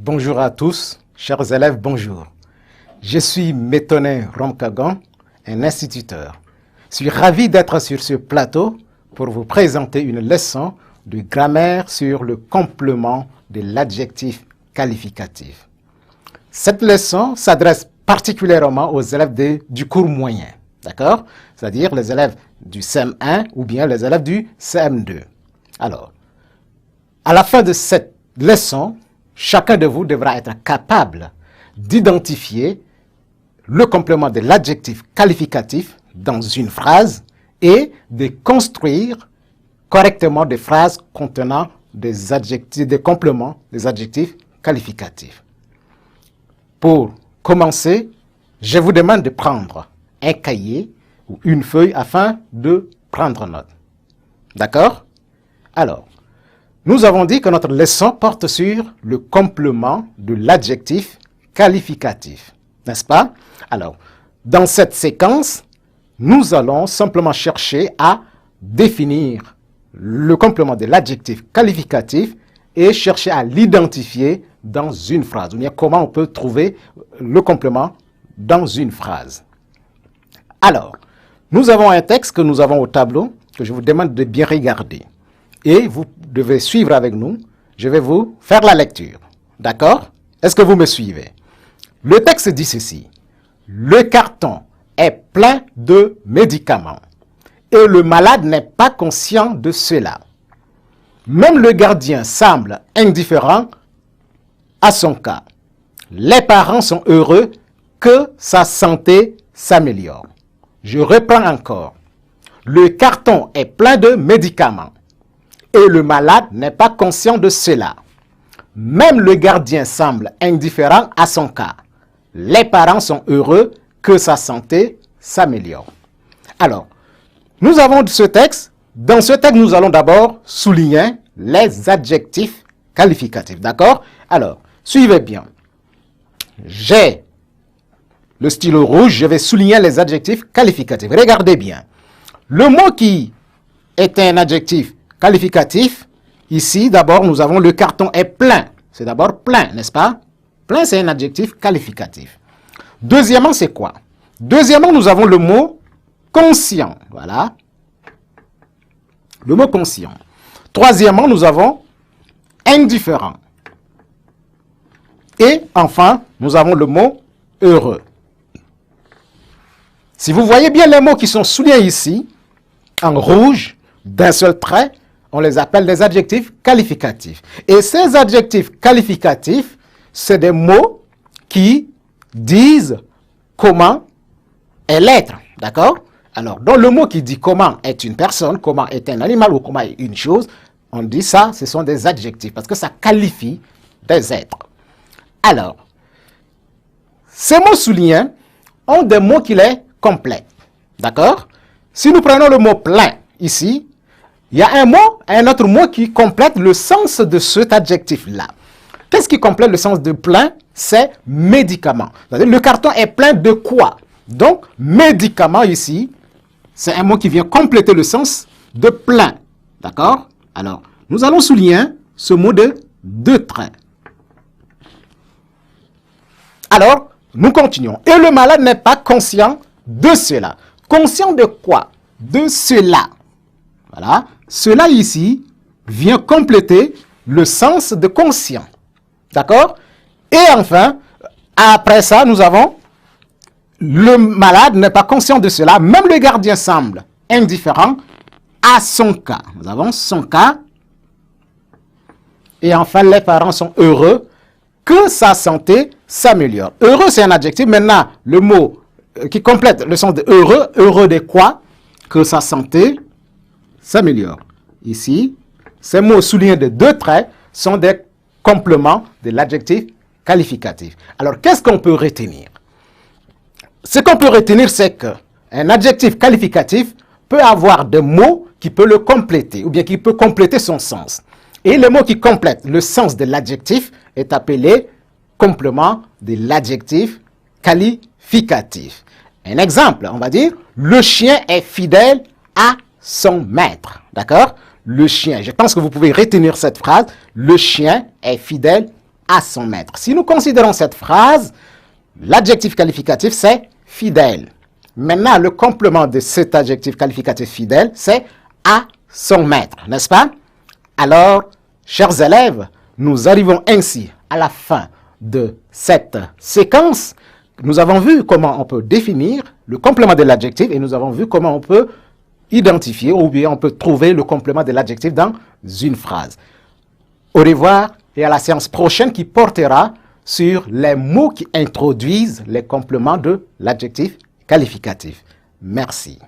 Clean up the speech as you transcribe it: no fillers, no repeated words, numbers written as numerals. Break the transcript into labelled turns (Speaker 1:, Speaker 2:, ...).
Speaker 1: Bonjour à tous, chers élèves, bonjour. Je suis Métonin Romkagan, un instituteur. Je suis ravi d'être sur ce plateau pour vous présenter une leçon de grammaire sur le complément de l'adjectif qualificatif. Cette leçon s'adresse particulièrement aux élèves du cours moyen, d'accord? C'est-à-dire les élèves du CM1 ou bien les élèves du CM2. Alors, à la fin de cette leçon, chacun de vous devra être capable d'identifier le complément de l'adjectif qualificatif dans une phrase et de construire correctement des phrases contenant des adjectifs, des compléments des adjectifs qualificatifs. Pour commencer, je vous demande de prendre un cahier ou une feuille afin de prendre note. D'accord? Alors, nous avons dit que notre leçon porte sur le complément de l'adjectif qualificatif, n'est-ce pas? Alors, dans cette séquence, nous allons simplement chercher à définir le complément de l'adjectif qualificatif et chercher à l'identifier dans une phrase. Ou bien comment on peut trouver le complément dans une phrase. Alors, nous avons un texte que nous avons au tableau, que je vous demande de bien regarder. Et vous devez suivre avec nous. Je vais vous faire la lecture. D'accord? Est-ce que vous me suivez? Le texte dit ceci. Le carton est plein de médicaments et le malade n'est pas conscient de cela. Même le gardien semble indifférent à son cas. Les parents sont heureux que sa santé s'améliore. Je reprends encore. Le carton est plein de médicaments et le malade n'est pas conscient de cela. Même le gardien semble indifférent à son cas. Les parents sont heureux que sa santé s'améliore. Alors, nous avons ce texte. Dans ce texte, nous allons d'abord souligner les adjectifs qualificatifs. D'accord? Alors, suivez bien. J'ai le stylo rouge, je vais souligner les adjectifs qualificatifs. Regardez bien. Le mot qui est un adjectif qualificatif, ici, d'abord, nous avons le carton est plein. C'est d'abord plein, n'est-ce pas? Plein, c'est un adjectif qualificatif. Deuxièmement, c'est quoi? Deuxièmement, nous avons le mot conscient. Voilà. Le mot conscient. Troisièmement, nous avons indifférent. Et enfin, nous avons le mot heureux. Si vous voyez bien les mots qui sont soulignés ici, en rouge, d'un seul trait, on les appelle des adjectifs qualificatifs. Et ces adjectifs qualificatifs, c'est des mots qui disent comment est l'être. D'accord? Alors, dans le mot qui dit comment est une personne, comment est un animal ou comment est une chose, on dit ça, ce sont des adjectifs parce que ça qualifie des êtres. Alors, ces mots soulignés ont des mots qui les complètent. D'accord? Si nous prenons le mot plein ici, il y a un autre mot qui complète le sens de cet adjectif-là. Qu'est-ce qui complète le sens de plein? C'est médicament. Le carton est plein de quoi? Donc, médicament ici, c'est un mot qui vient compléter le sens de plein. D'accord? Alors, nous allons souligner ce mot de deux traits. Alors, nous continuons. Et le malade n'est pas conscient de cela. Conscient de quoi? De cela. Voilà. Cela ici vient compléter le sens de conscient. D'accord? Et enfin, après ça, nous avons le malade n'est pas conscient de cela. Même le gardien semble indifférent à son cas. Nous avons son cas. Et enfin, les parents sont heureux que sa santé s'améliore. Heureux, c'est un adjectif. Maintenant, le mot qui complète le sens de heureux. Heureux de quoi? Que sa santé s'améliore. Ici, ces mots soulignés de deux traits sont des compléments de l'adjectif qualificatif. Alors, qu'est-ce qu'on peut retenir? Ce qu'on peut retenir, c'est qu'un adjectif qualificatif peut avoir des mots qui peuvent le compléter ou bien qui peut compléter son sens. Et le mot qui complète le sens de l'adjectif est appelé complément de l'adjectif qualificatif. Un exemple, on va dire, le chien est fidèle à son maître. D'accord? Le chien, je pense que vous pouvez retenir cette phrase. Le chien est fidèle à son maître. Si nous considérons cette phrase, l'adjectif qualificatif, c'est fidèle. Maintenant, le complément de cet adjectif qualificatif fidèle, c'est à son maître, n'est-ce pas? Alors, chers élèves, nous arrivons ainsi à la fin de cette séquence. Nous avons vu comment on peut définir le complément de l'adjectif et nous avons vu comment on peut identifier ou bien on peut trouver le complément de l'adjectif dans une phrase. Au revoir et à la séance prochaine qui portera sur les mots qui introduisent les compléments de l'adjectif qualificatif. Merci.